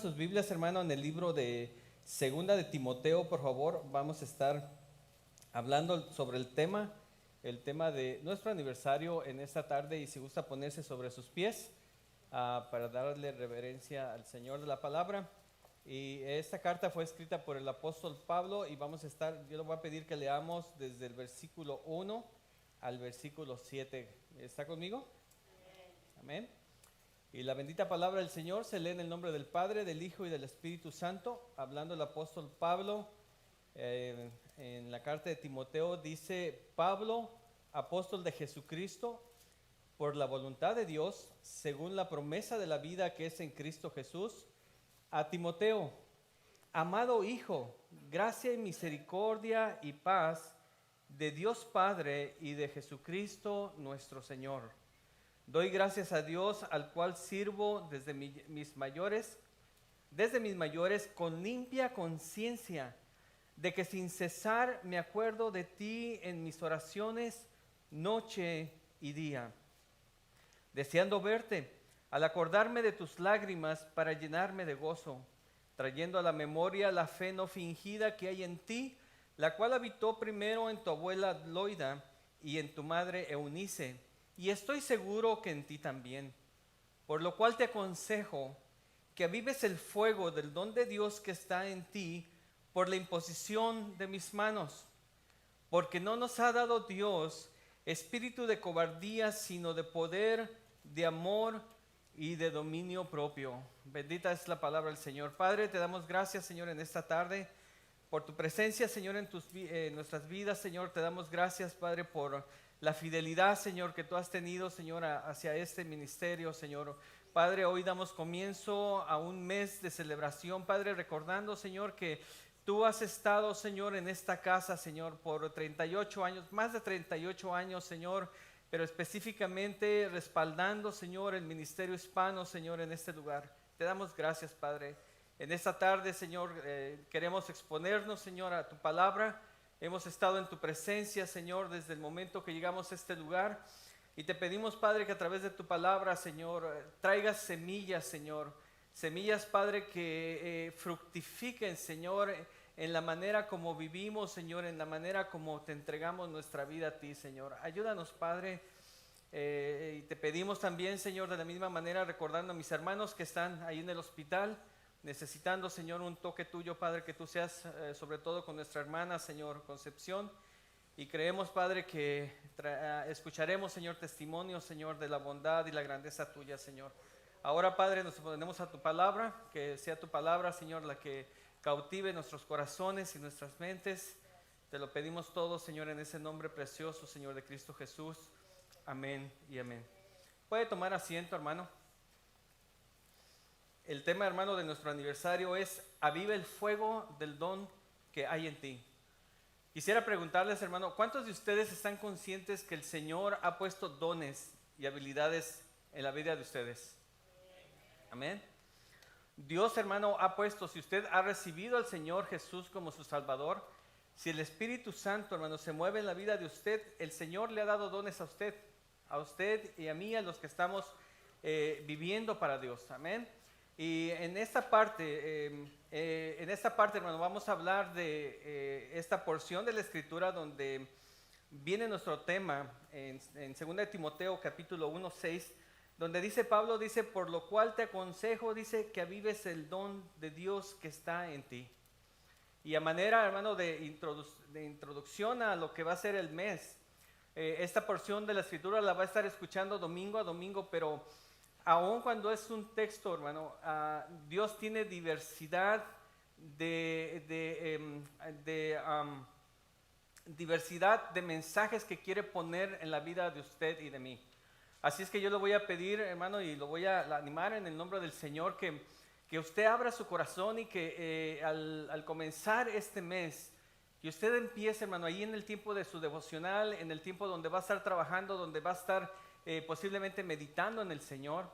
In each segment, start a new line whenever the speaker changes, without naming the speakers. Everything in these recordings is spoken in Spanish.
sus Biblias, hermano, en el libro de Segunda de Timoteo, por favor, vamos a estar hablando sobre el tema de nuestro aniversario en esta tarde, y si gusta ponerse sobre sus pies para darle reverencia al Señor de la palabra. Y esta carta fue escrita por el apóstol Pablo, y yo le voy a pedir que leamos desde el versículo 1 al versículo 7. ¿Está conmigo? Amén. Y la bendita palabra del Señor se lee en el nombre del Padre, del Hijo y del Espíritu Santo. Hablando el apóstol Pablo, en la carta de Timoteo dice: Pablo, apóstol de Jesucristo, por la voluntad de Dios, según la promesa de la vida que es en Cristo Jesús, a Timoteo, amado hijo, gracia y misericordia y paz de Dios Padre y de Jesucristo nuestro Señor. Doy gracias a Dios, al cual sirvo desde mis mayores con limpia conciencia, de que sin cesar me acuerdo de ti en mis oraciones noche y día, deseando verte, al acordarme de tus lágrimas para llenarme de gozo, trayendo a la memoria la fe no fingida que hay en ti, la cual habitó primero en tu abuela Loida y en tu madre Eunice, y estoy seguro que en ti también. Por lo cual te aconsejo que avives el fuego del don de Dios que está en ti por la imposición de mis manos. Porque no nos ha dado Dios espíritu de cobardía, sino de poder, de amor y de dominio propio. Bendita es la palabra del Señor. Padre, te damos gracias, Señor, en esta tarde por tu presencia, Señor, en nuestras vidas. Señor, te damos gracias, Padre, por la fidelidad, Señor, que tú has tenido, Señor, hacia este ministerio, Señor. Padre, hoy damos comienzo a un mes de celebración, Padre, recordando, Señor, que tú has estado, Señor, en esta casa, Señor, por 38 años, más de 38 años, Señor, pero específicamente respaldando, Señor, el ministerio hispano, Señor, en este lugar. Te damos gracias, Padre. En esta tarde, Señor, queremos exponernos, Señor, a tu palabra. Hemos estado en tu presencia, Señor, desde el momento que llegamos a este lugar. Y te pedimos, Padre, que a través de tu palabra, Señor, traigas semillas, Señor. Semillas, Padre, que fructifiquen, Señor, en la manera como vivimos, Señor, en la manera como te entregamos nuestra vida a ti, Señor. Ayúdanos, Padre. Y te pedimos también, Señor, de la misma manera, recordando a mis hermanos que están ahí en el hospital, necesitando, Señor, un toque tuyo, Padre, que tú seas sobre todo con nuestra hermana, Señor, Concepción. Y creemos, Padre, que escucharemos, Señor, testimonios, Señor, de la bondad y la grandeza tuya, Señor. Ahora, Padre, nos ponemos a tu palabra, que sea tu palabra, Señor, la que cautive nuestros corazones y nuestras mentes. Te lo pedimos todo, Señor, en ese nombre precioso, Señor, de Cristo Jesús. Amén y amén. Puede tomar asiento, hermano. El tema, hermano, de nuestro aniversario es: aviva el fuego del don que hay en ti. Quisiera preguntarles, hermano, ¿cuántos de ustedes están conscientes que el Señor ha puesto dones y habilidades en la vida de ustedes? Amén. Dios, hermano, ha puesto, si usted ha recibido al Señor Jesús como su Salvador, si el Espíritu Santo, hermano, se mueve en la vida de usted, el Señor le ha dado dones a usted y a mí, a los que estamos viviendo para Dios. Amén. Y en esta parte, hermano, vamos a hablar de esta porción de la Escritura donde viene nuestro tema en 2 de Timoteo capítulo 1, 6, donde dice Pablo, dice: por lo cual te aconsejo, dice, que avives el don de Dios que está en ti. Y a manera, hermano, de introducción a lo que va a ser el mes, esta porción de la Escritura la va a estar escuchando domingo a domingo, pero aun cuando es un texto, hermano, Dios tiene diversidad diversidad de mensajes que quiere poner en la vida de usted y de mí. Así es que yo le voy a pedir, hermano, y lo voy a animar en el nombre del Señor, que usted abra su corazón y que al comenzar este mes, que usted empiece, hermano, ahí en el tiempo de su devocional, en el tiempo donde va a estar trabajando, donde va a estar posiblemente meditando en el Señor,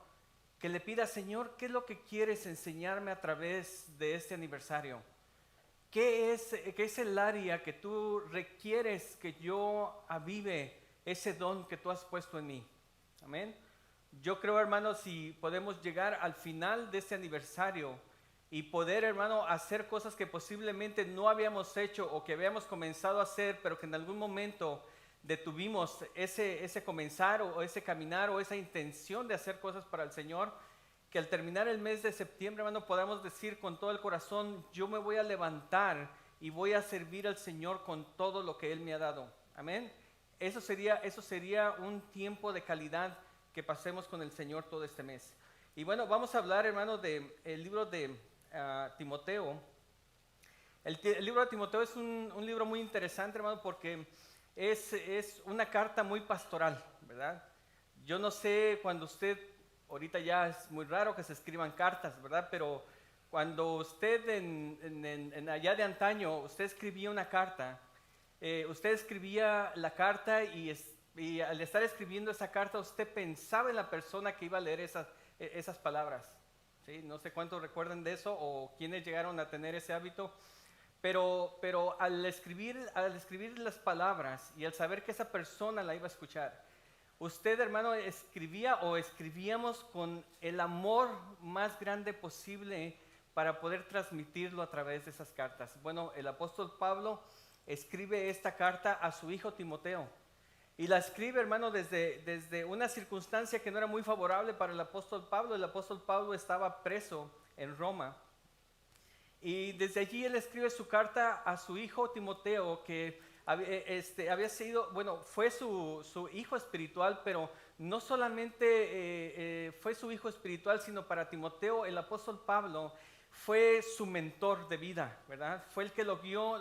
que le pida: Señor, ¿qué es lo que quieres enseñarme a través de este aniversario? ¿Qué es el área que tú requieres que yo avive ese don que tú has puesto en mí? Amén. Yo creo, hermanos, si podemos llegar al final de este aniversario y poder, hermano, hacer cosas que posiblemente no habíamos hecho o que habíamos comenzado a hacer, pero que en algún momento detuvimos ese comenzar o ese caminar o esa intención de hacer cosas para el Señor, que al terminar el mes de septiembre, hermano, podamos decir con todo el corazón, yo me voy a levantar y voy a servir al Señor con todo lo que Él me ha dado. Amén. Eso sería un tiempo de calidad que pasemos con el Señor todo este mes. Y bueno, vamos a hablar, hermano, del libro de Timoteo. El libro de Timoteo es un libro muy interesante, hermano, porque es una carta muy pastoral, ¿verdad? Yo no sé cuando usted, ahorita ya es muy raro que se escriban cartas, ¿verdad? Pero cuando usted allá de antaño, usted escribía una carta, usted escribía la carta y al estar escribiendo esa carta, usted pensaba en la persona que iba a leer esas palabras. ¿Sí? No sé cuántos recuerdan de eso o quiénes llegaron a tener ese hábito, pero al escribir las palabras y al saber que esa persona la iba a escuchar, usted, hermano, escribía o escribíamos con el amor más grande posible para poder transmitirlo a través de esas cartas. Bueno, el apóstol Pablo escribe esta carta a su hijo Timoteo. Y la escribe, hermano, desde una circunstancia que no era muy favorable para el apóstol Pablo. El apóstol Pablo estaba preso en Roma. Y desde allí él escribe su carta a su hijo Timoteo, que había sido, bueno, fue su hijo espiritual, pero no solamente fue su hijo espiritual, sino para Timoteo el apóstol Pablo fue su mentor de vida, ¿verdad? Fue el que lo guió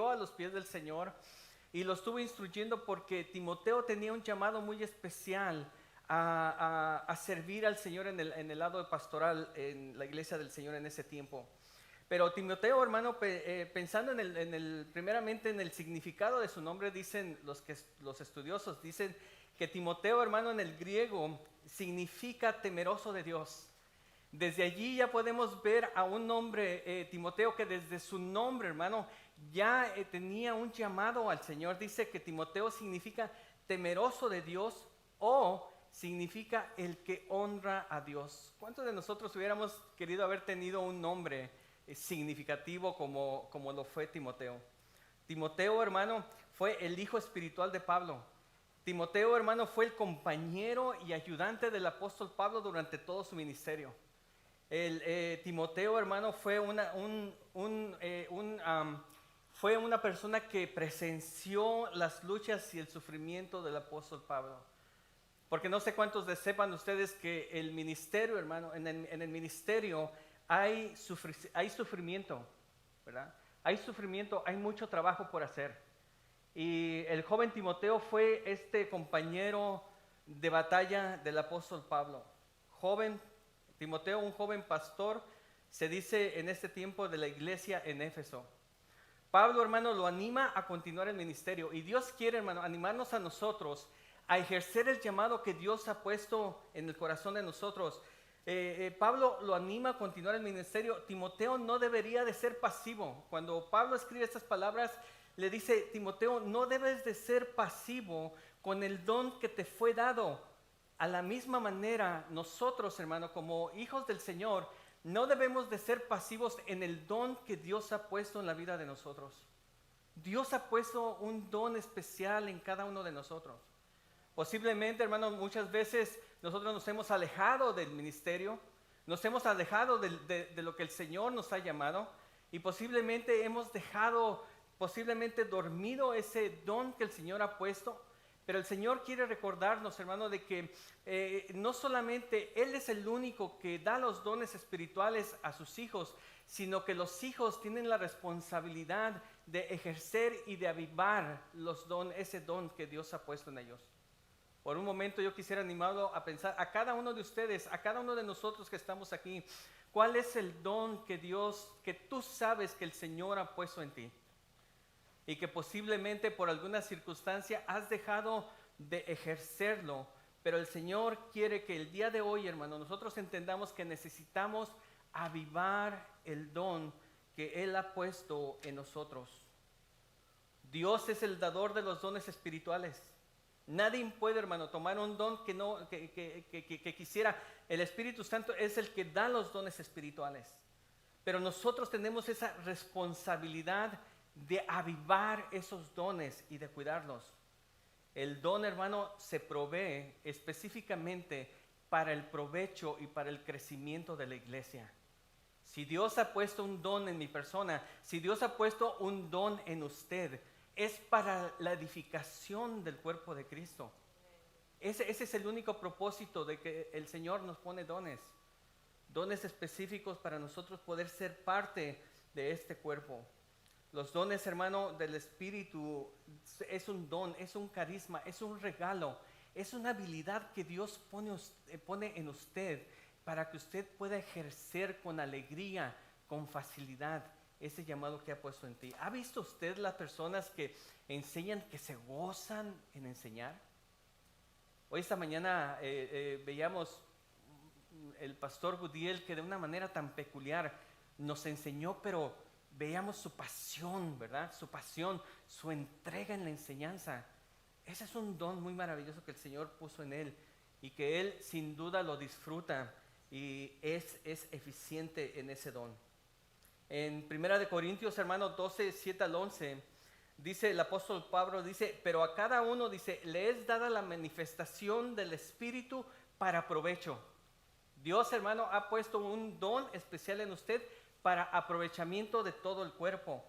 a los pies del Señor. Y lo estuvo instruyendo porque Timoteo tenía un llamado muy especial a servir al Señor en el lado pastoral, en la iglesia del Señor en ese tiempo. Pero Timoteo, hermano, pensando primeramente en el significado de su nombre, dicen los estudiosos, dicen que Timoteo, hermano, en el griego significa temeroso de Dios. Desde allí ya podemos ver a un hombre, Timoteo, que desde su nombre, hermano, ya tenía un llamado al Señor. Dice que Timoteo significa temeroso de Dios o significa el que honra a Dios. ¿Cuántos de nosotros hubiéramos querido haber tenido un nombre significativo como lo fue Timoteo? Timoteo, hermano, fue el hijo espiritual de Pablo. Timoteo, hermano, fue el compañero y ayudante del apóstol Pablo durante todo su ministerio. Timoteo, hermano, fue fue una persona que presenció las luchas y el sufrimiento del apóstol Pablo. Porque no sé cuántos sepan ustedes que el ministerio, hermano, en el ministerio hay sufrimiento, ¿verdad? Hay sufrimiento, hay mucho trabajo por hacer. Y el joven Timoteo fue este compañero de batalla del apóstol Pablo. Joven Timoteo, un joven pastor, se dice en este tiempo de la iglesia en Éfeso. Pablo, hermano, lo anima a continuar el ministerio. Y Dios quiere, hermano, animarnos a nosotros a ejercer el llamado que Dios ha puesto en el corazón de nosotros. Pablo lo anima a continuar el ministerio. Timoteo no debería de ser pasivo. Cuando Pablo escribe estas palabras, le dice, Timoteo, no debes de ser pasivo con el don que te fue dado. A la misma manera, nosotros, hermano, como hijos del Señor, no debemos de ser pasivos en el don que Dios ha puesto en la vida de nosotros. Dios ha puesto un don especial en cada uno de nosotros. Posiblemente, hermano, muchas veces nosotros nos hemos alejado del ministerio, nos hemos alejado de lo que el Señor nos ha llamado y posiblemente hemos dejado, dormido ese don que el Señor ha puesto. Pero el Señor quiere recordarnos, hermano, de que no solamente Él es el único que da los dones espirituales a sus hijos, sino que los hijos tienen la responsabilidad de ejercer y de avivar ese don que Dios ha puesto en ellos. Por un momento yo quisiera animarlo a pensar a cada uno de ustedes, a cada uno de nosotros que estamos aquí, ¿cuál es el don que tú sabes que el Señor ha puesto en ti? Y que posiblemente por alguna circunstancia has dejado de ejercerlo, pero el Señor quiere que el día de hoy, hermano, nosotros entendamos que necesitamos avivar el don que Él ha puesto en nosotros. Dios es el dador de los dones espirituales. Nadie puede, hermano, tomar un don que quisiera. El Espíritu Santo es el que da los dones espirituales. Pero nosotros tenemos esa responsabilidad de avivar esos dones y de cuidarlos. El don, hermano, se provee específicamente para el provecho y para el crecimiento de la iglesia. Si Dios ha puesto un don en mi persona, si Dios ha puesto un don en usted, es para la edificación del cuerpo de Cristo. Ese es el único propósito de que el Señor nos pone dones. Dones específicos para nosotros poder ser parte de este cuerpo. Los dones, hermano, del Espíritu es un don, es un carisma, es un regalo, es una habilidad que Dios pone en usted para que usted pueda ejercer con alegría, con facilidad, ese llamado que ha puesto en ti. ¿Ha visto usted las personas que enseñan, que se gozan en enseñar? Hoy esta mañana veíamos el pastor Gudiel, que de una manera tan peculiar nos enseñó, pero veíamos su pasión, ¿verdad? Su pasión, su entrega en la enseñanza. Ese es un don muy maravilloso que el Señor puso en él y que él sin duda lo disfruta y es eficiente en ese don. En 1 Corintios, hermano, 12, 7 al 11, dice el apóstol Pablo, dice, pero a cada uno, dice, le es dada la manifestación del Espíritu para provecho. Dios, hermano, ha puesto un don especial en usted para aprovechamiento de todo el cuerpo.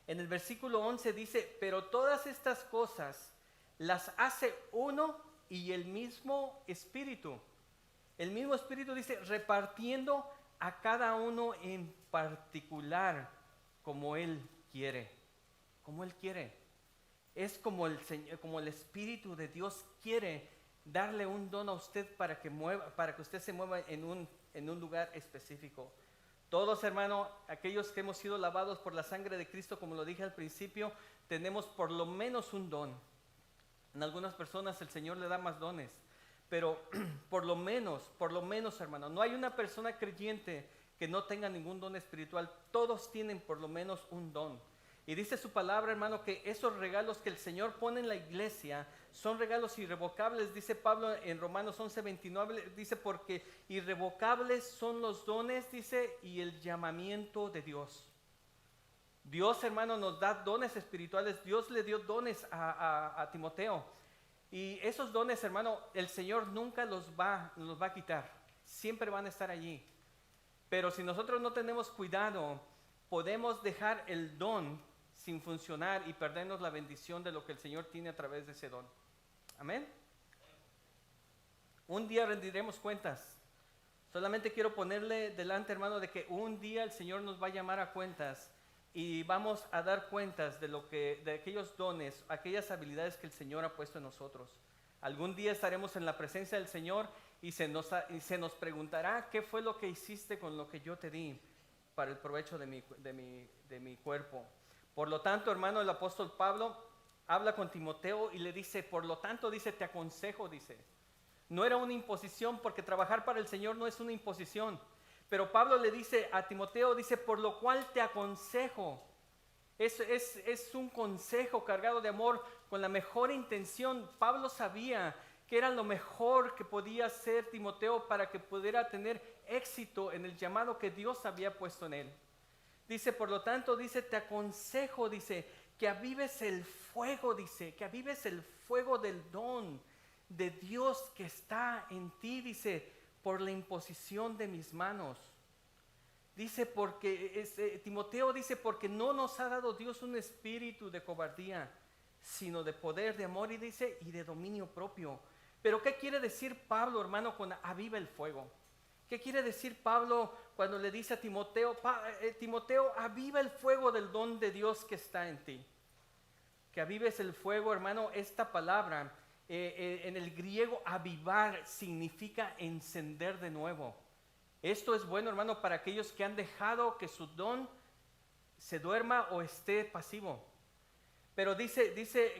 En el versículo 11 dice, pero todas estas cosas las hace uno y el mismo Espíritu. El mismo Espíritu dice, repartiendo a cada uno en particular como Él quiere. Como Él quiere. Es como el Espíritu de Dios quiere darle un don a usted para que usted se mueva en un lugar específico. Todos, hermanos, aquellos que hemos sido lavados por la sangre de Cristo, como lo dije al principio, tenemos por lo menos un don. En algunas personas el Señor le da más dones, pero por lo menos, hermano, no hay una persona creyente que no tenga ningún don espiritual. Todos tienen por lo menos un don. Y dice su palabra, hermano, que esos regalos que el Señor pone en la iglesia son regalos irrevocables. Dice Pablo en Romanos 11:29, dice, porque irrevocables son los dones, dice, y el llamamiento de Dios. Dios, hermano, nos da dones espirituales. Dios le dio dones a Timoteo. Y esos dones, hermano, el Señor nunca los va a quitar. Siempre van a estar allí. Pero si nosotros no tenemos cuidado, podemos dejar el don sin funcionar y perdernos la bendición de lo que el Señor tiene a través de ese don. Amén. Un día rendiremos cuentas. Solamente quiero ponerle delante, hermano, de que un día el Señor nos va a llamar a cuentas y vamos a dar cuentas de aquellos dones, aquellas habilidades que el Señor ha puesto en nosotros. Algún día estaremos en la presencia del Señor y se nos preguntará qué fue lo que hiciste con lo que yo te di para el provecho de mi cuerpo. Por lo tanto, hermano, el apóstol Pablo habla con Timoteo y le dice, por lo tanto, dice, te aconsejo, dice. No era una imposición, porque trabajar para el Señor no es una imposición. Pero Pablo le dice a Timoteo, dice, por lo cual te aconsejo. Es un consejo cargado de amor con la mejor intención. Pablo sabía que era lo mejor que podía hacer Timoteo para que pudiera tener éxito en el llamado que Dios había puesto en él. Dice, por lo tanto, dice, te aconsejo, dice, que avives el fuego, dice, que avives el fuego del don de Dios que está en ti, dice, por la imposición de mis manos. Dice, porque Timoteo dice, porque no nos ha dado Dios un espíritu de cobardía, sino de poder, de amor, y dice, y de dominio propio. Pero ¿qué quiere decir Pablo, hermano, con aviva el fuego? ¿Qué quiere decir Pablo cuando le dice a Timoteo, Timoteo, aviva el fuego del don de Dios que está en ti? Que avives el fuego, hermano. Esta palabra en el griego avivar significa encender de nuevo. Esto es bueno, hermano, para aquellos que han dejado que su don se duerma o esté pasivo. Pero dice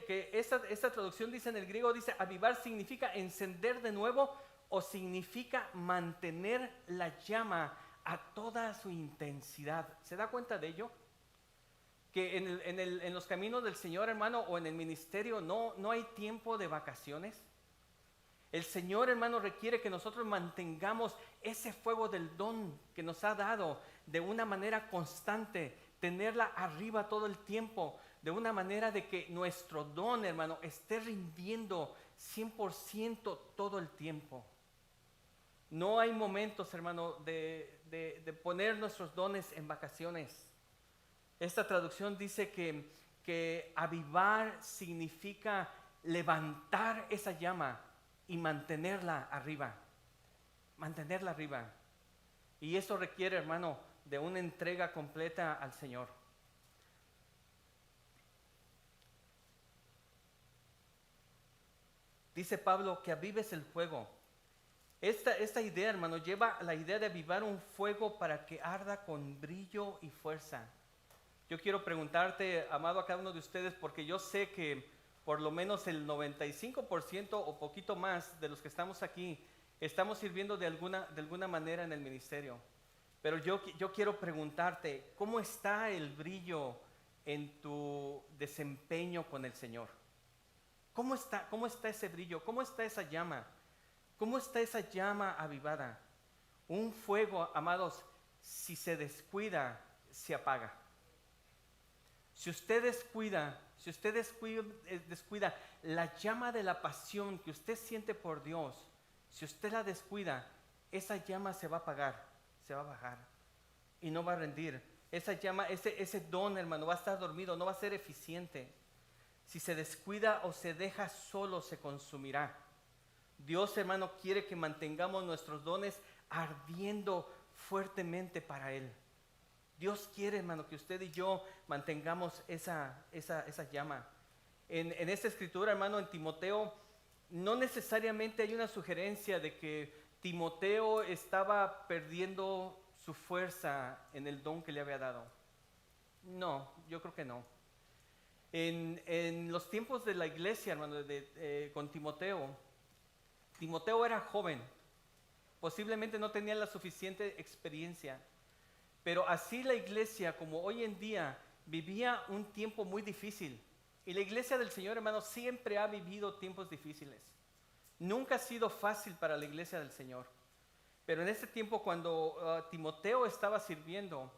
que esta traducción dice en el griego, dice avivar significa encender de nuevo o significa mantener la llama a toda su intensidad. ¿Se da cuenta de ello? Que en los caminos del Señor, hermano, o en el ministerio no hay tiempo de vacaciones. El Señor, hermano, requiere que nosotros mantengamos ese fuego del don que nos ha dado de una manera constante, tenerla arriba todo el tiempo, de una manera de que nuestro don, hermano, esté rindiendo 100% todo el tiempo. No hay momentos, hermano, de poner nuestros dones en vacaciones. Esta traducción dice que avivar significa levantar esa llama y mantenerla arriba. Mantenerla arriba. Y eso requiere, hermano, de una entrega completa al Señor. Dice Pablo que avives el fuego. Esta idea, hermano, lleva la idea de avivar un fuego para que arda con brillo y fuerza. Yo quiero preguntarte, amado, a cada uno de ustedes, porque yo sé que por lo menos el 95% o poquito más de los que estamos aquí, estamos sirviendo de alguna manera en el ministerio. Pero yo quiero preguntarte, ¿cómo está el brillo en tu desempeño con el Señor? ¿Cómo está ese brillo? ¿Cómo está esa llama? ¿Cómo está esa llama avivada? Un fuego, amados, si se descuida, se apaga. Si usted descuida la llama de la pasión que usted siente por Dios, si usted la descuida, esa llama se va a apagar, se va a bajar y no va a rendir. Esa llama, ese don, hermano, va a estar dormido, no va a ser eficiente. Si se descuida o se deja solo, se consumirá. Dios, hermano, quiere que mantengamos nuestros dones ardiendo fuertemente para Él. Dios quiere, hermano, que usted y yo mantengamos esa llama. En esta escritura, hermano, en Timoteo, no necesariamente hay una sugerencia de que Timoteo estaba perdiendo su fuerza en el don que le había dado. No, yo creo que no. En los tiempos de la iglesia, hermano, con Timoteo era joven, posiblemente no tenía la suficiente experiencia, pero así la iglesia, como hoy en día, vivía un tiempo muy difícil. Y la iglesia del Señor, hermano, siempre ha vivido tiempos difíciles. Nunca ha sido fácil para la iglesia del Señor. Pero en ese tiempo, cuando Timoteo estaba sirviendo,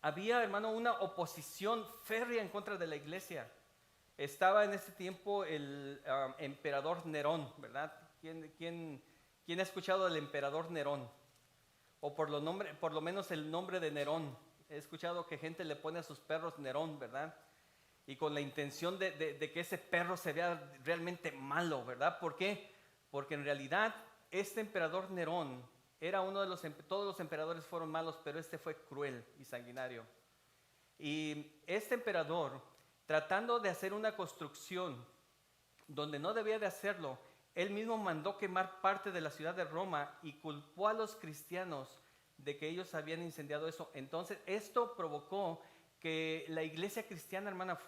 había, hermano, una oposición férrea en contra de la iglesia. Estaba en ese tiempo el emperador Nerón, ¿verdad? ¿Quién ha escuchado del emperador Nerón? O por lo menos el nombre de Nerón. He escuchado que gente le pone a sus perros Nerón, ¿verdad? Y con la intención de que ese perro se vea realmente malo, ¿verdad? ¿Por qué? Porque en realidad este emperador Nerón era todos los emperadores fueron malos, pero este fue cruel y sanguinario. Y este emperador, tratando de hacer una construcción donde no debía de hacerlo, él mismo mandó quemar parte de la ciudad de Roma y culpó a los cristianos de que ellos habían incendiado eso. Entonces esto provocó que la iglesia cristiana, hermanos,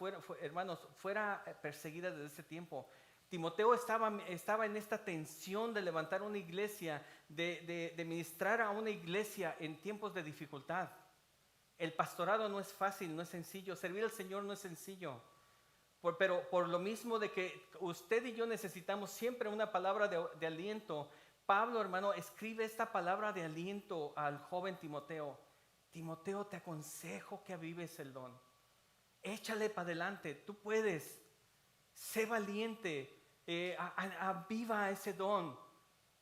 fuera perseguida desde ese tiempo. Timoteo estaba en esta tensión de levantar una iglesia, de ministrar a una iglesia en tiempos de dificultad. El pastorado no es fácil, no es sencillo. Servir al Señor no es sencillo. Pero por lo mismo de que usted y yo necesitamos siempre una palabra de aliento, Pablo, hermano, escribe esta palabra de aliento al joven Timoteo. Timoteo, te aconsejo que avives el don. Échale para adelante, tú puedes. Sé valiente, aviva ese don.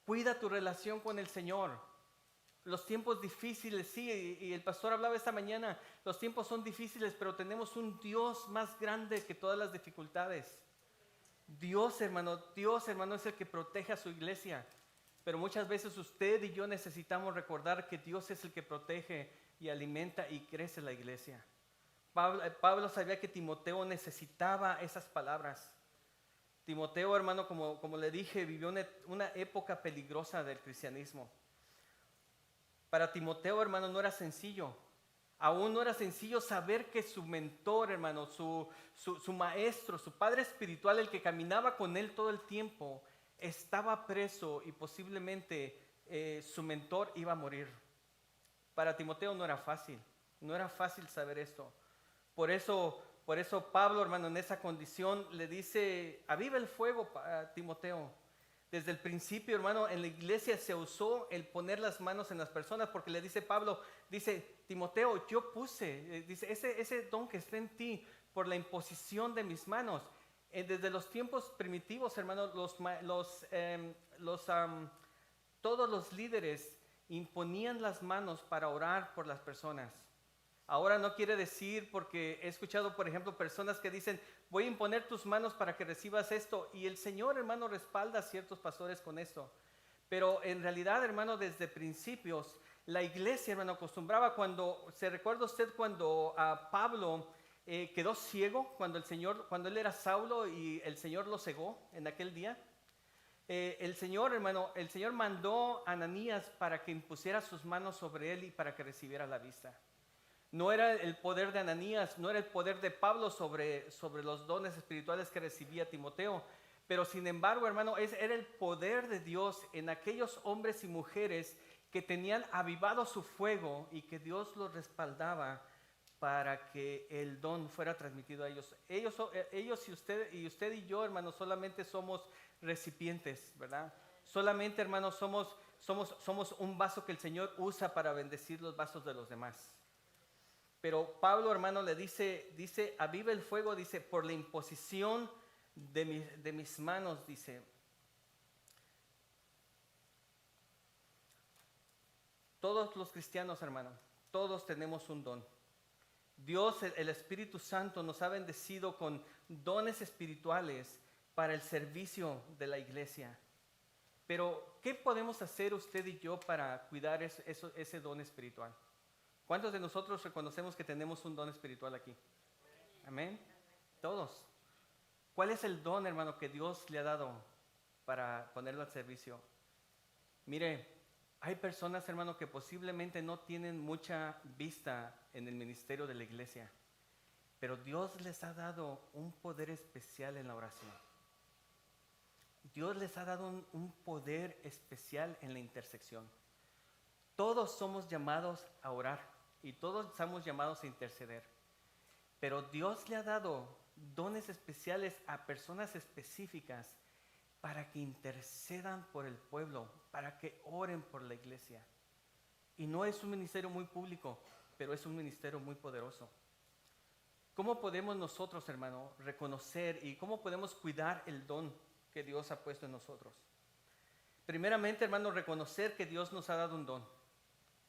Cuida tu relación con el Señor. Los tiempos difíciles, sí, y el pastor hablaba esta mañana, los tiempos son difíciles, pero tenemos un Dios más grande que todas las dificultades. Dios, hermano, es el que protege a su iglesia. Pero muchas veces usted y yo necesitamos recordar que Dios es el que protege y alimenta y crece la iglesia. Pablo sabía que Timoteo necesitaba esas palabras. Timoteo, hermano, como le dije, vivió una época peligrosa del cristianismo. Para Timoteo, hermano, no era sencillo. Aún no era sencillo saber que su mentor, hermano, su maestro, su padre espiritual, el que caminaba con él todo el tiempo, estaba preso y posiblemente su mentor iba a morir. Para Timoteo no era fácil saber esto. Por eso Pablo, hermano, en esa condición le dice, aviva el fuego a Timoteo. Desde el principio, hermano, en la iglesia se usó el poner las manos en las personas, porque le dice Pablo, dice, Timoteo, yo puse, dice, ese don que está en ti por la imposición de mis manos. Desde los tiempos primitivos, hermano, todos los líderes imponían las manos para orar por las personas. Ahora no quiere decir, porque he escuchado, por ejemplo, personas que dicen, voy a imponer tus manos para que recibas esto. Y el Señor, hermano, respalda a ciertos pastores con esto. Pero en realidad, hermano, desde principios, la iglesia, hermano, acostumbraba ¿se recuerda usted cuando Pablo quedó ciego, cuando él era Saulo y el Señor lo cegó en aquel día? El Señor, hermano, el Señor mandó a Ananías para que impusiera sus manos sobre él y para que recibiera la vista. No era el poder de Ananías, no era el poder de Pablo sobre los dones espirituales que recibía Timoteo, pero sin embargo, hermano, era el poder de Dios en aquellos hombres y mujeres que tenían avivado su fuego y que Dios los respaldaba para que el don fuera transmitido a ellos. Ellos y usted y yo, hermano, solamente somos recipientes, ¿verdad? Solamente, hermano, somos un vaso que el Señor usa para bendecir los vasos de los demás. Pero Pablo, hermano, le dice, aviva el fuego, dice, por la imposición de mis manos, dice. Todos los cristianos, hermano, todos tenemos un don. Dios, el Espíritu Santo, nos ha bendecido con dones espirituales para el servicio de la iglesia. Pero, ¿qué podemos hacer usted y yo para cuidar ese don espiritual? ¿Cuántos de nosotros reconocemos que tenemos un don espiritual aquí? Amén. Todos. ¿Cuál es el don, hermano, que Dios le ha dado para ponerlo al servicio? Mire, hay personas, hermano, que posiblemente no tienen mucha vista en el ministerio de la iglesia, pero Dios les ha dado un poder especial en la oración. Dios les ha dado un poder especial en la intersección. Todos somos llamados a orar y todos estamos llamados a interceder. Pero Dios le ha dado dones especiales a personas específicas para que intercedan por el pueblo, para que oren por la iglesia. Y no es un ministerio muy público, pero es un ministerio muy poderoso. ¿Cómo podemos nosotros, hermano, reconocer y cómo podemos cuidar el don que Dios ha puesto en nosotros? Primeramente, hermano, reconocer que Dios nos ha dado un don.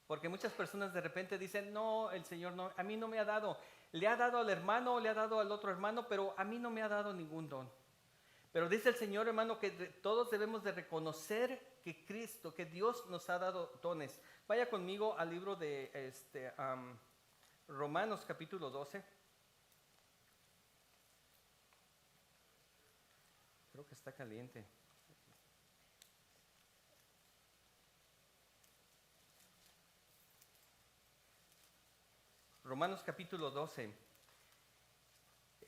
Porque muchas personas de repente dicen, no, el Señor no, a mí no me ha dado. Le ha dado al hermano, le ha dado al otro hermano, pero a mí no me ha dado ningún don. Pero dice el Señor, hermano, que todos debemos de reconocer que que Dios nos ha dado dones. Vaya conmigo al libro de Romanos capítulo 12. Creo que está caliente. Romanos capítulo 12.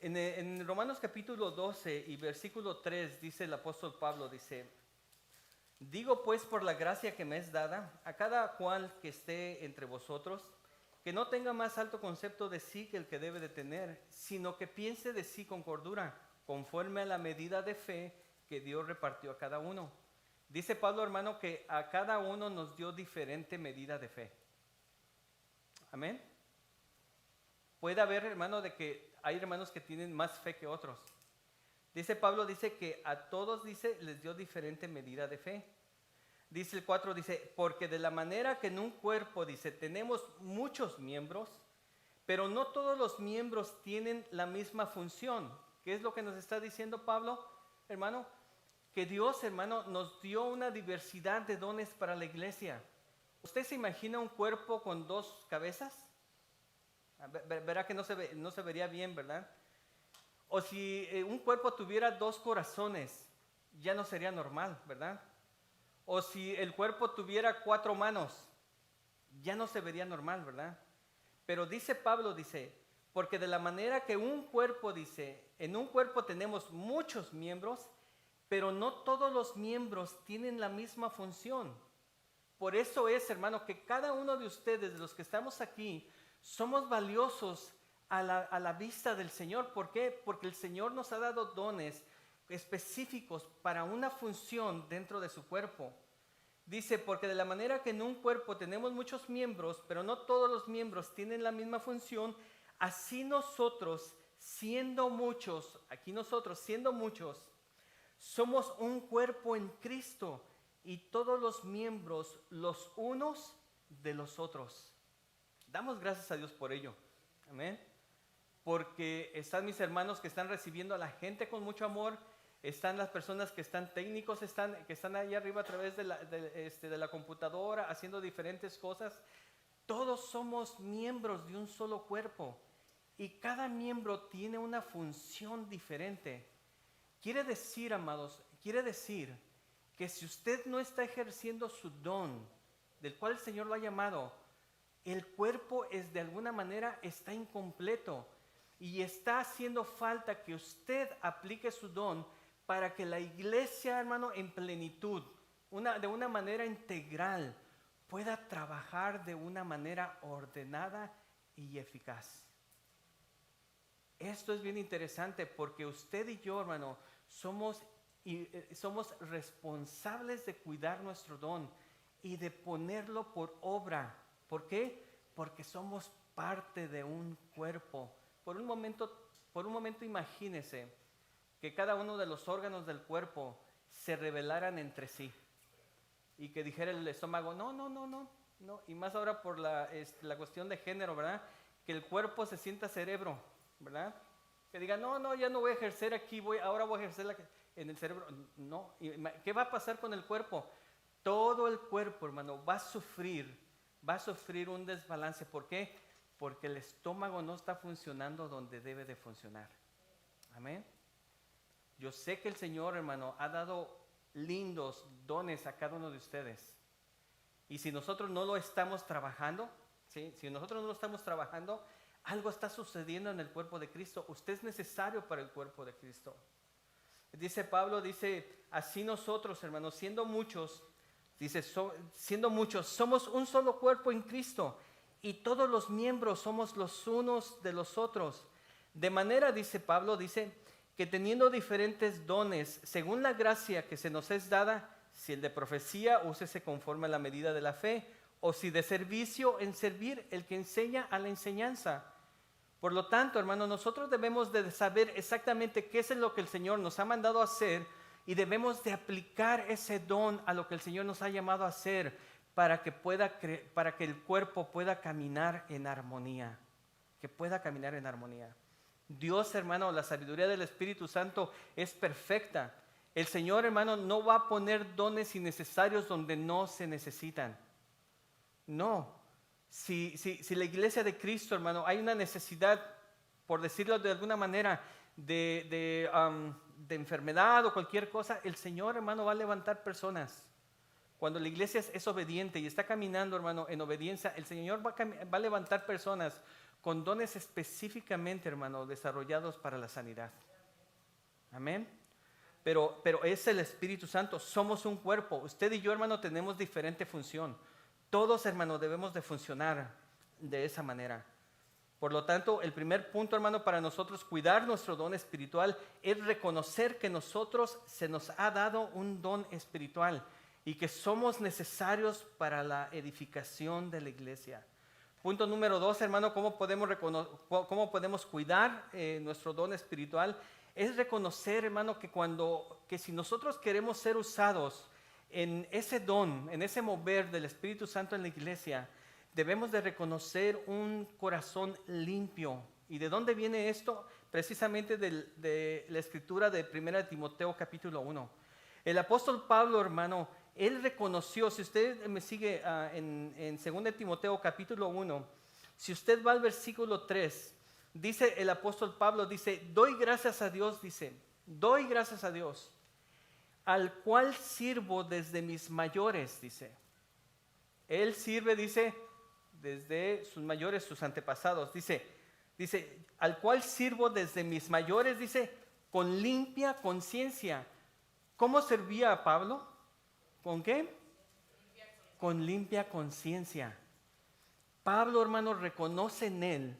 En Romanos capítulo 12 y versículo 3 dice el apóstol Pablo, dice, digo pues por la gracia que me es dada a cada cual que esté entre vosotros, que no tenga más alto concepto de sí que el que debe de tener, sino que piense de sí con cordura, conforme a la medida de fe que Dios repartió a cada uno. Dice Pablo, hermano, que a cada uno nos dio diferente medida de fe. Amén. Puede haber, hermano, de que hay hermanos que tienen más fe que otros. Dice Pablo, dice que a todos, dice, les dio diferente medida de fe. Dice el 4, dice, porque de la manera que en un cuerpo, dice, tenemos muchos miembros, pero no todos los miembros tienen la misma función. ¿Qué es lo que nos está diciendo Pablo, hermano? Que Dios, hermano, nos dio una diversidad de dones para la iglesia. ¿Usted se imagina un cuerpo con dos cabezas? Verá que no se vería bien, ¿verdad? O si un cuerpo tuviera dos corazones, ya no sería normal, ¿verdad? O si el cuerpo tuviera 4 manos, ya no se vería normal, ¿verdad? Pero dice Pablo, dice, porque de la manera que un cuerpo, dice, en un cuerpo tenemos muchos miembros, pero no todos los miembros tienen la misma función. Por eso es, hermano, que cada uno de ustedes, de los que estamos aquí, somos valiosos a la vista del Señor. ¿Por qué? Porque el Señor nos ha dado dones específicos para una función dentro de su cuerpo. Dice, porque de la manera que en un cuerpo tenemos muchos miembros, pero no todos los miembros tienen la misma función, así nosotros, siendo muchos, aquí nosotros, siendo muchos, somos un cuerpo en Cristo y todos los miembros los unos de los otros. Damos gracias a Dios por ello. Amén. Porque están mis hermanos que están recibiendo a la gente con mucho amor. Están las personas que están técnicos, que están ahí arriba a través de la computadora haciendo diferentes cosas. Todos somos miembros de un solo cuerpo y cada miembro tiene una función diferente. Quiere decir, amados, que si usted no está ejerciendo su don, del cual el Señor lo ha llamado, el cuerpo de alguna manera está incompleto y está haciendo falta que usted aplique su don para que la iglesia, hermano, en plenitud, de una manera integral, pueda trabajar de una manera ordenada y eficaz. Esto es bien interesante porque usted y yo, hermano, somos responsables de cuidar nuestro don y de ponerlo por obra. ¿Por qué? Porque somos parte de un cuerpo. Por un momento imagínese que cada uno de los órganos del cuerpo se rebelaran entre sí y que dijera el estómago, no, y más ahora por la cuestión de género, ¿verdad? Que el cuerpo se sienta cerebro, ¿verdad? Que diga, no, ya no voy a ejercer aquí, ahora voy a ejercer en el cerebro. No, ¿qué va a pasar con el cuerpo? Todo el cuerpo, hermano, va a sufrir un desbalance. ¿Por qué? Porque el estómago no está funcionando donde debe de funcionar. Amén. Yo sé que el Señor, hermano, ha dado lindos dones a cada uno de ustedes. Y si nosotros no lo estamos trabajando, ¿sí? Si nosotros no lo estamos trabajando, algo está sucediendo en el cuerpo de Cristo. Usted es necesario para el cuerpo de Cristo. Dice Pablo, así nosotros, hermanos, siendo muchos, somos un solo cuerpo en Cristo y todos los miembros somos los unos de los otros. De manera, dice Pablo, que teniendo diferentes dones, según la gracia que se nos es dada, si el de profecía, úsese conforme a la medida de la fe, o si de servicio, en servir el que enseña a la enseñanza. Por lo tanto, hermanos, nosotros debemos de saber exactamente qué es lo que el Señor nos ha mandado a hacer y debemos de aplicar ese don a lo que el Señor nos ha llamado a hacer para que el cuerpo pueda caminar en armonía, Dios, hermano, la sabiduría del Espíritu Santo es perfecta. El Señor, hermano, no va a poner dones innecesarios donde no se necesitan. No. Si la iglesia de Cristo, hermano, hay una necesidad, por decirlo de alguna manera, de enfermedad o cualquier cosa, el Señor, hermano, va a levantar personas. Cuando la iglesia es obediente y está caminando, hermano, en obediencia, el Señor va a levantar personas con dones específicamente, hermano, desarrollados para la sanidad. Amén. Pero es el Espíritu Santo, somos un cuerpo. Usted y yo, hermano, tenemos diferente función. Todos, hermano, debemos de funcionar de esa manera. Por lo tanto, el primer punto, hermano, para nosotros cuidar nuestro don espiritual es reconocer que se nos ha dado un don espiritual y que somos necesarios para la edificación de la iglesia. Punto número 2, hermano, ¿cómo podemos cuidar nuestro don espiritual? Es reconocer, hermano, que si nosotros queremos ser usados en ese don, en ese mover del Espíritu Santo en la iglesia, debemos de reconocer un corazón limpio. ¿Y de dónde viene esto? Precisamente de la escritura de 1 Timoteo capítulo 1. El apóstol Pablo, hermano, él reconoció, si usted me sigue en 2 Timoteo capítulo 1, si usted va al versículo 3, dice el apóstol Pablo, doy gracias a Dios, al cual sirvo desde mis mayores, Él sirve, desde sus mayores, sus antepasados, al cual sirvo desde mis mayores, con limpia conciencia. ¿Cómo servía a Pablo? ¿Con qué? Con limpia conciencia. Pablo, hermano, reconoce en él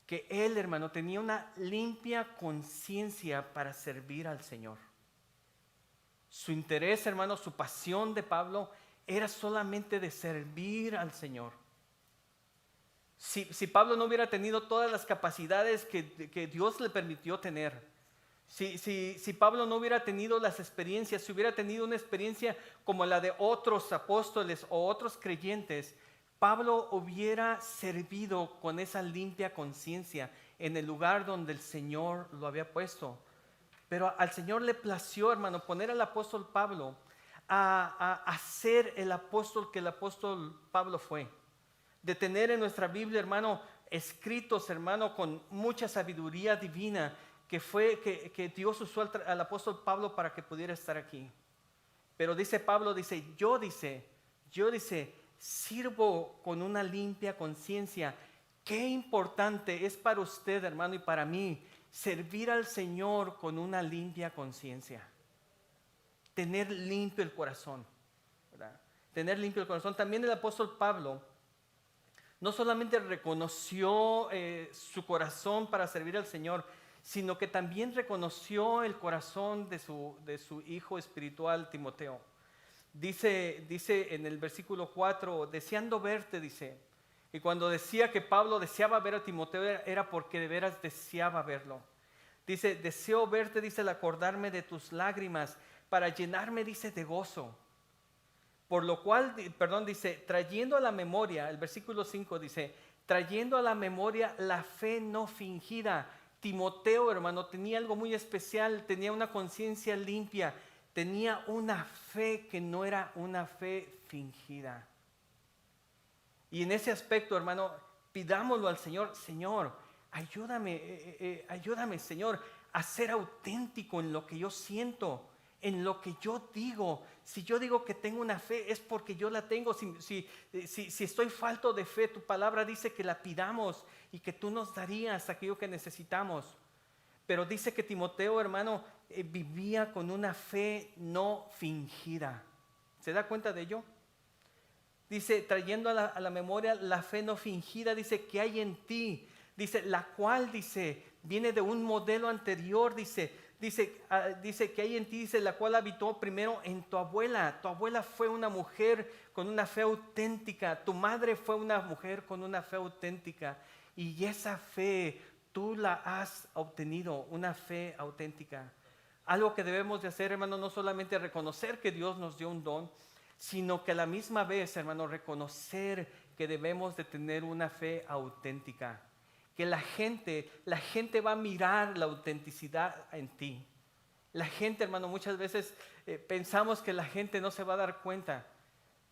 que él, hermano, tenía una limpia conciencia para servir al Señor. Su interés, hermano, su pasión de Pablo era solamente de servir al Señor. Si Pablo no hubiera tenido todas las capacidades que Dios le permitió tener, si Pablo no hubiera tenido las experiencias, si hubiera tenido una experiencia como la de otros apóstoles o otros creyentes, Pablo hubiera servido con esa limpia conciencia en el lugar donde el Señor lo había puesto. Pero al Señor le plació, hermano, poner al apóstol Pablo a ser el apóstol que el apóstol Pablo fue. De tener en nuestra Biblia, hermano, escritos, hermano, con mucha sabiduría divina que Dios usó al apóstol Pablo para que pudiera estar aquí. Pero dice Pablo, yo sirvo con una limpia conciencia. Qué importante es para usted, hermano, y para mí servir al Señor con una limpia conciencia. Tener limpio el corazón, ¿verdad? Tener limpio el corazón. También el apóstol Pablo no solamente reconoció su corazón para servir al Señor, sino que también reconoció el corazón de su hijo espiritual Timoteo. Dice en el versículo 4, deseando verte, dice. Y cuando decía que Pablo deseaba ver a Timoteo era porque de veras deseaba verlo. Dice, deseo verte, dice, al acordarme de tus lágrimas para llenarme, dice, de gozo. Por lo cual, dice, trayendo a la memoria, el versículo 5 dice, trayendo a la memoria la fe no fingida. Timoteo, hermano, tenía algo muy especial, tenía una conciencia limpia, tenía una fe que no era una fe fingida. Y en ese aspecto, hermano, pidámoslo al Señor, Señor, ayúdame, Señor, a ser auténtico en lo que yo siento, en lo que yo digo. Si yo digo que tengo una fe, es porque yo la tengo. Si estoy falto de fe, tu palabra dice que la pidamos y que tú nos darías aquello que necesitamos. Pero dice que Timoteo, hermano, vivía con una fe no fingida. ¿Se da cuenta de ello? Dice, trayendo a la memoria la fe no fingida, dice, que hay en ti. Dice, la cual, dice, viene de un modelo anterior, dice que hay en ti, dice, la cual habitó primero en tu abuela. Tu abuela fue una mujer con una fe auténtica. Tu madre fue una mujer con una fe auténtica. Y esa fe tú la has obtenido, una fe auténtica. Algo que debemos de hacer, hermano, no solamente reconocer que Dios nos dio un don, sino que a la misma vez, hermano, reconocer que debemos de tener una fe auténtica. Que la gente va a mirar la autenticidad en ti. La gente, hermano, muchas veces pensamos que la gente no se va a dar cuenta,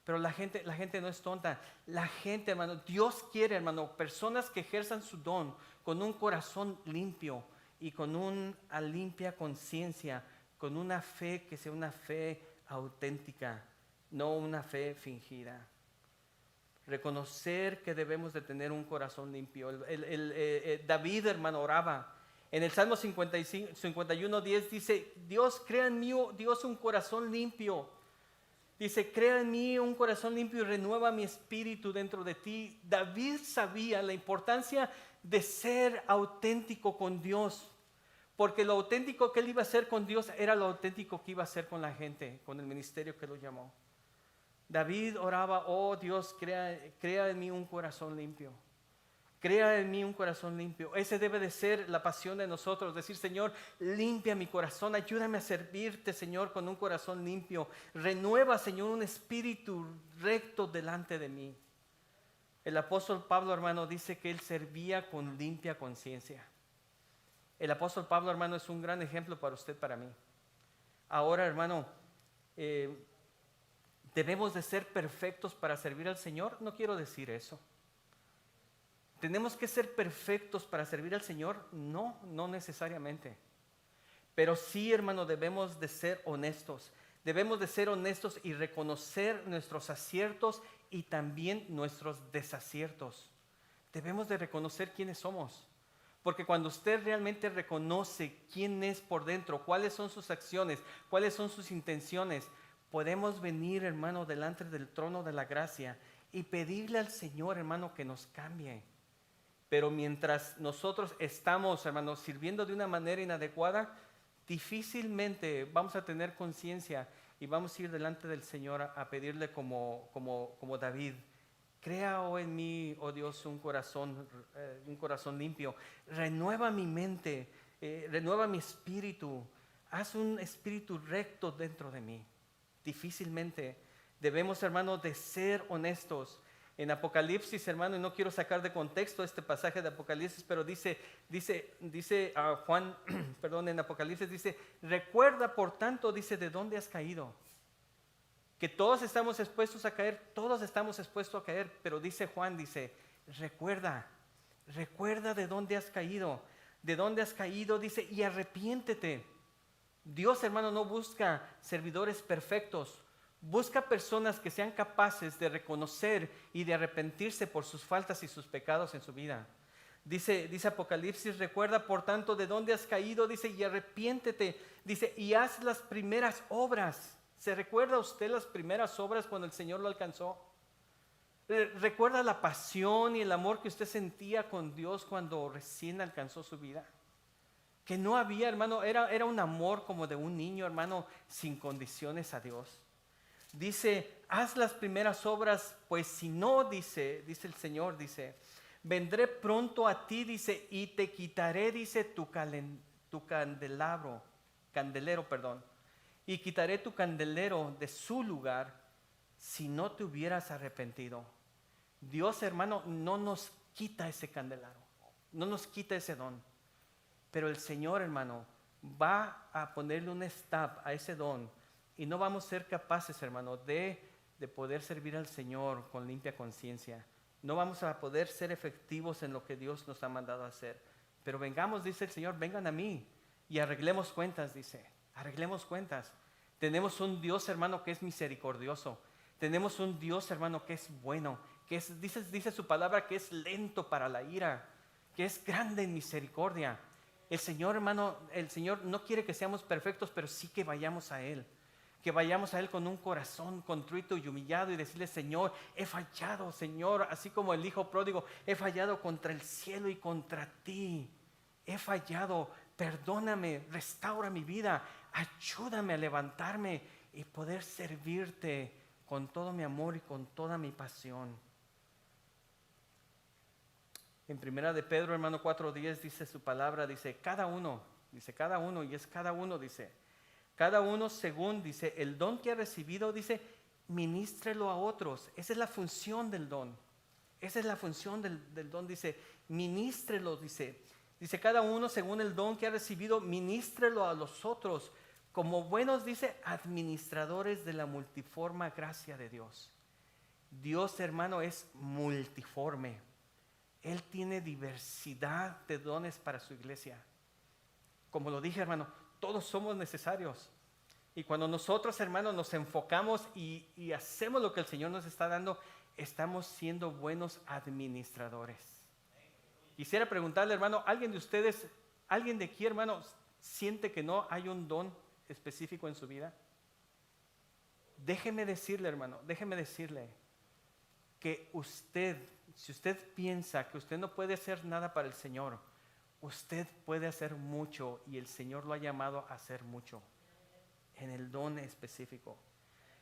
pero la gente no es tonta. La gente, hermano, Dios quiere, hermano, personas que ejerzan su don con un corazón limpio y con una limpia conciencia, con una fe que sea una fe auténtica, no una fe fingida. Reconocer que debemos de tener un corazón limpio. David, hermano, oraba. En el Salmo 51:10 dice, Dios, crea en mí, Dios, un corazón limpio. Dice, crea en mí un corazón limpio y renueva mi espíritu dentro de ti. David sabía la importancia de ser auténtico con Dios, porque lo auténtico que él iba a hacer con Dios era lo auténtico que iba a hacer con la gente, con el ministerio que lo llamó. David oraba, oh Dios, crea en mí un corazón limpio. Crea en mí un corazón limpio. Ese debe de ser la pasión de nosotros. Decir, Señor, limpia mi corazón. Ayúdame a servirte, Señor, con un corazón limpio. Renueva, Señor, un espíritu recto delante de mí. El apóstol Pablo, hermano, dice que él servía con limpia conciencia. El apóstol Pablo, hermano, es un gran ejemplo para usted, para mí. Ahora, hermano, ¿debemos de ser perfectos para servir al Señor? No quiero decir eso. ¿Tenemos que ser perfectos para servir al Señor? No, no necesariamente. Pero sí, hermano, debemos de ser honestos. Debemos de ser honestos y reconocer nuestros aciertos y también nuestros desaciertos. Debemos de reconocer quiénes somos. Porque cuando usted realmente reconoce quién es por dentro, cuáles son sus acciones, cuáles son sus intenciones, podemos venir, hermano, delante del trono de la gracia y pedirle al Señor, hermano, que nos cambie. Pero mientras nosotros estamos, hermano, sirviendo de una manera inadecuada, difícilmente vamos a tener conciencia y vamos a ir delante del Señor a pedirle como David. Crea en mí, oh Dios, un corazón limpio. Renueva mi mente, renueva mi espíritu. Haz un espíritu recto dentro de mí. Difícilmente debemos, hermano, de ser honestos. En Apocalipsis, hermano, y no quiero sacar de contexto este pasaje de Apocalipsis, pero dice Juan, perdón, en Apocalipsis dice, recuerda por tanto, dice, de dónde has caído. Que todos estamos expuestos a caer, pero dice Juan, dice, recuerda de dónde has caído, dice, y arrepiéntete. Dios, hermano, no busca servidores perfectos, busca personas que sean capaces de reconocer y de arrepentirse por sus faltas y sus pecados en su vida. Dice Apocalipsis, recuerda por tanto de dónde has caído, dice, y arrepiéntete, dice, y haz las primeras obras. ¿Se recuerda usted las primeras obras cuando el Señor lo alcanzó? ¿Recuerda la pasión y el amor que usted sentía con Dios cuando recién alcanzó su vida? Que no había, hermano, era un amor como de un niño, hermano, sin condiciones a Dios. Dice, haz las primeras obras, pues si no, dice el Señor, dice, vendré pronto a ti, dice, y te quitaré, dice, tu candelero, y quitaré tu candelero de su lugar si no te hubieras arrepentido. Dios, hermano, no nos quita ese candelero, no nos quita ese don, pero el Señor, hermano, va a ponerle un stop a ese don y no vamos a ser capaces, hermano, de poder servir al Señor con limpia conciencia. No vamos a poder ser efectivos en lo que Dios nos ha mandado a hacer. Pero vengamos, dice el Señor, vengan a mí y arreglemos cuentas, dice. Arreglemos cuentas. Tenemos un Dios, hermano, que es misericordioso. Tenemos un Dios, hermano, que es bueno, que es, dice su palabra, que es lento para la ira, que es grande en misericordia. El Señor, hermano, el Señor no quiere que seamos perfectos, pero sí que vayamos a Él. Que vayamos a Él con un corazón contrito y humillado y decirle, Señor, he fallado, Señor, así como el hijo pródigo, he fallado contra el cielo y contra ti. He fallado, perdóname, restaura mi vida, ayúdame a levantarme y poder servirte con todo mi amor y con toda mi pasión. En primera de Pedro, hermano, 4:10 dice su palabra, dice cada uno, y es cada uno, dice, cada uno según, dice, el don que ha recibido, dice, ministrelo a otros. Esa es la función del don. Esa es la función del don, dice, ministrelo, dice cada uno según el don que ha recibido, ministrelo a los otros, como buenos, dice, administradores de la multiforme gracia de Dios. Dios, hermano, es multiforme. Él tiene diversidad de dones para su iglesia. Como lo dije, hermano, todos somos necesarios. Y cuando nosotros, hermano, nos enfocamos y hacemos lo que el Señor nos está dando, estamos siendo buenos administradores. Quisiera preguntarle, hermano, ¿alguien de aquí, hermano, siente que no hay un don específico en su vida? Déjeme decirle, hermano, que si usted piensa que usted no puede hacer nada para el Señor, usted puede hacer mucho y el Señor lo ha llamado a hacer mucho en el don específico.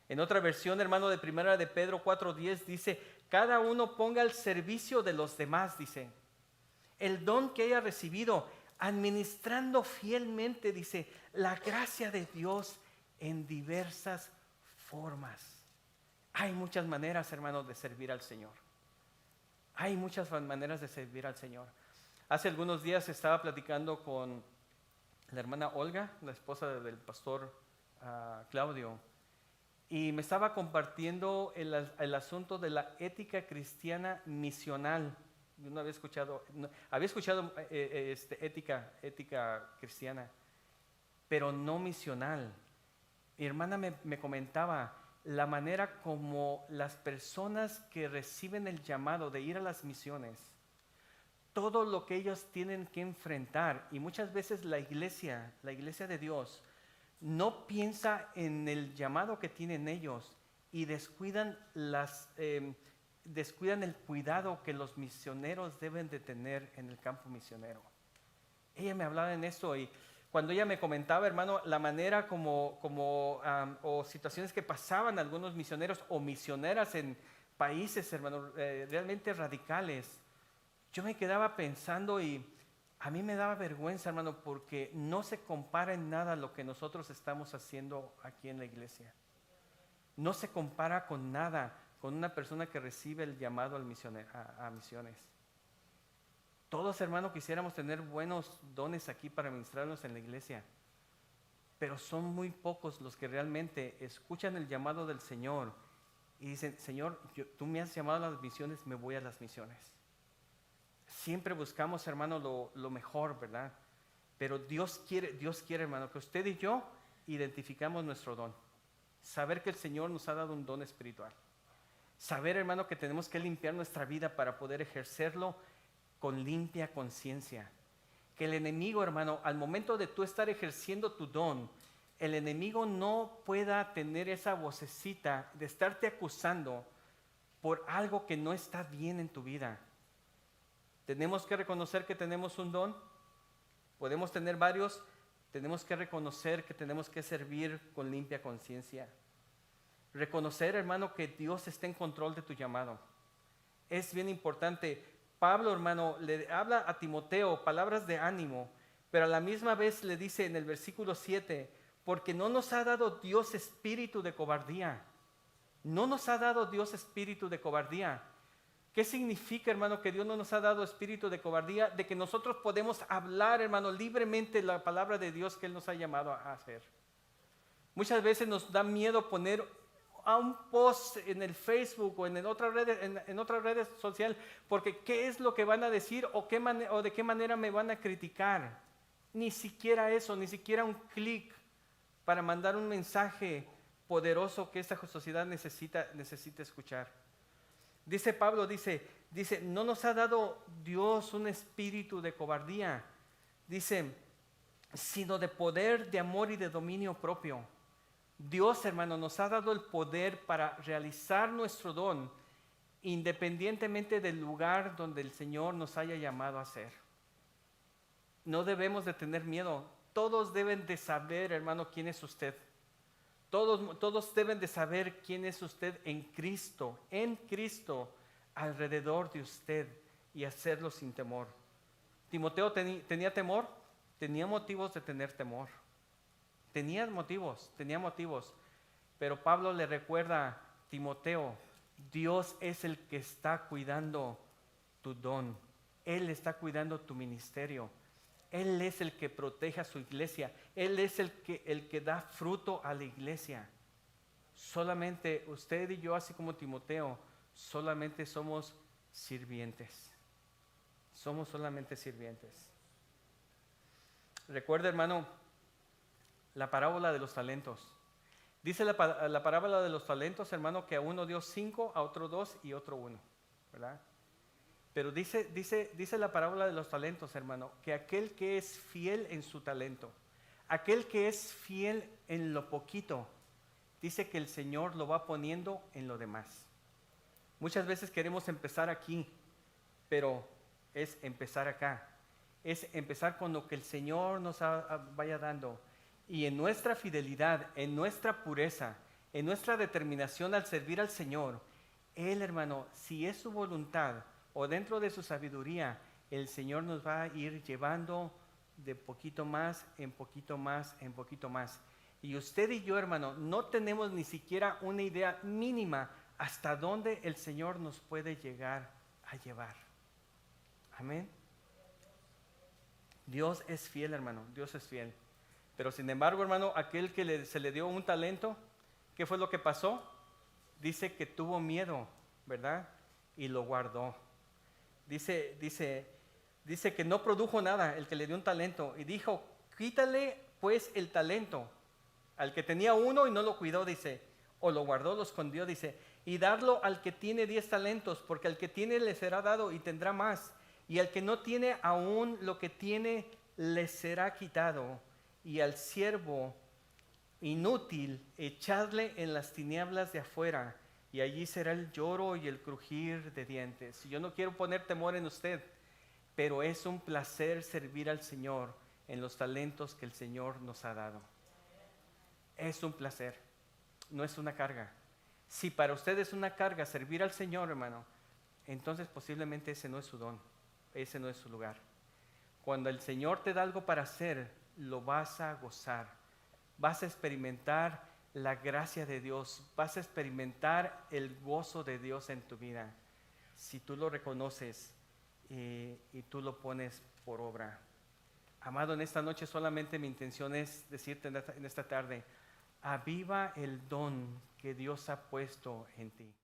En otra versión, hermano, de primera de Pedro 4:10 dice, cada uno ponga al servicio de los demás, dice, el don que haya recibido, administrando fielmente, dice, la gracia de Dios en diversas formas. Hay muchas maneras, hermanos, de servir al Señor. Hay muchas maneras de servir al Señor. Hace algunos días estaba platicando con la hermana Olga, la esposa del pastor Claudio, y me estaba compartiendo el asunto de la ética cristiana misional. Yo no había escuchado, ética cristiana, pero no misional. Mi hermana me comentaba la manera como las personas que reciben el llamado de ir a las misiones, todo lo que ellos tienen que enfrentar, y muchas veces la iglesia de Dios no piensa en el llamado que tienen ellos y descuidan el cuidado que los misioneros deben de tener en el campo misionero. Ella me hablaba en eso y cuando ella me comentaba, hermano, la manera o situaciones que pasaban algunos misioneros o misioneras en países, hermano, realmente radicales, yo me quedaba pensando y a mí me daba vergüenza, hermano, porque no se compara en nada lo que nosotros estamos haciendo aquí en la iglesia. No se compara con nada con una persona que recibe el llamado a misiones. Todos, hermanos, quisiéramos tener buenos dones aquí para ministrarlos en la iglesia, pero son muy pocos los que realmente escuchan el llamado del Señor y dicen: Señor, tú me has llamado a las misiones, me voy a las misiones. Siempre buscamos, hermano, lo mejor, ¿verdad? Pero Dios quiere, hermano, que usted y yo identificamos nuestro don. Saber que el Señor nos ha dado un don espiritual. Saber, hermano, que tenemos que limpiar nuestra vida para poder ejercerlo con limpia conciencia. Que el enemigo, hermano, al momento de tú estar ejerciendo tu don, el enemigo no pueda tener esa vocecita de estarte acusando por algo que no está bien en tu vida. Tenemos que reconocer que tenemos un don. Podemos tener varios. Tenemos que reconocer que tenemos que servir con limpia conciencia. Reconocer, hermano, que Dios está en control de tu llamado. Es bien importante. Pablo, hermano, le habla a Timoteo palabras de ánimo, pero a la misma vez le dice en el versículo 7, porque no nos ha dado Dios espíritu de cobardía. No nos ha dado Dios espíritu de cobardía. ¿Qué significa, hermano, que Dios no nos ha dado espíritu de cobardía? De que nosotros podemos hablar, hermano, libremente la palabra de Dios que Él nos ha llamado a hacer. Muchas veces nos da miedo poner a un post en el Facebook o en otras redes sociales, porque ¿qué es lo que van a decir o de qué manera me van a criticar? Ni siquiera eso, ni siquiera un clic para mandar un mensaje poderoso que esta sociedad necesita escuchar. Dice Pablo, dice, no nos ha dado Dios un espíritu de cobardía, dice, sino de poder, de amor y de dominio propio. Dios, hermano, nos ha dado el poder para realizar nuestro don, independientemente del lugar donde el Señor nos haya llamado a ser. No debemos de tener miedo. Todos deben de saber, hermano, quién es usted. Todos deben de saber quién es usted en Cristo, alrededor de usted, y hacerlo sin temor. Timoteo tenía temor, tenía motivos de tener temor. Tenía motivos, pero Pablo le recuerda a Timoteo, Dios es el que está cuidando tu don, Él está cuidando tu ministerio. Él es el que protege a su iglesia. Él es el que da fruto a la iglesia. Solamente usted y yo, así como Timoteo, solamente somos sirvientes. Somos solamente sirvientes. Recuerda, hermano, la parábola de los talentos. Dice la parábola de los talentos, hermano, que a uno dio 5, a otro 2 y otro 1, ¿verdad? Pero dice la parábola de los talentos, hermano, que aquel que es fiel en su talento, aquel que es fiel en lo poquito, dice que el Señor lo va poniendo en lo demás. Muchas veces queremos empezar aquí, pero es empezar acá. Es empezar con lo que el Señor nos vaya dando. Y en nuestra fidelidad, en nuestra pureza, en nuestra determinación al servir al Señor, Él, hermano, si es su voluntad, o dentro de su sabiduría, el Señor nos va a ir llevando de poquito más, en poquito más, en poquito más. Y usted y yo, hermano, no tenemos ni siquiera una idea mínima hasta dónde el Señor nos puede llegar a llevar. Amén. Dios es fiel, hermano, Dios es fiel. Pero sin embargo, hermano, aquel que se le dio un talento, ¿qué fue lo que pasó? Dice que tuvo miedo, ¿verdad? Y lo guardó. Dice que no produjo nada el que le dio un talento y dijo, quítale pues el talento al que tenía uno y no lo cuidó, dice, o lo guardó, lo escondió, dice, y darlo al que tiene 10 talentos, porque al que tiene le será dado y tendrá más, y al que no tiene aún lo que tiene le será quitado, y al siervo inútil echadle en las tinieblas de afuera, y allí será el lloro y el crujir de dientes. Yo no quiero poner temor en usted, pero es un placer servir al Señor. en los talentos que el Señor nos ha dado. Es un placer, no es una carga. Si para usted es una carga servir al Señor, hermano, entonces posiblemente ese no es su don, ese no es su lugar. Cuando el Señor te da algo para hacer, lo vas a gozar, vas a experimentar la gracia de Dios, vas a experimentar el gozo de Dios en tu vida, si tú lo reconoces y tú lo pones por obra. Amado, en esta noche solamente mi intención es decirte en esta tarde, aviva el don que Dios ha puesto en ti.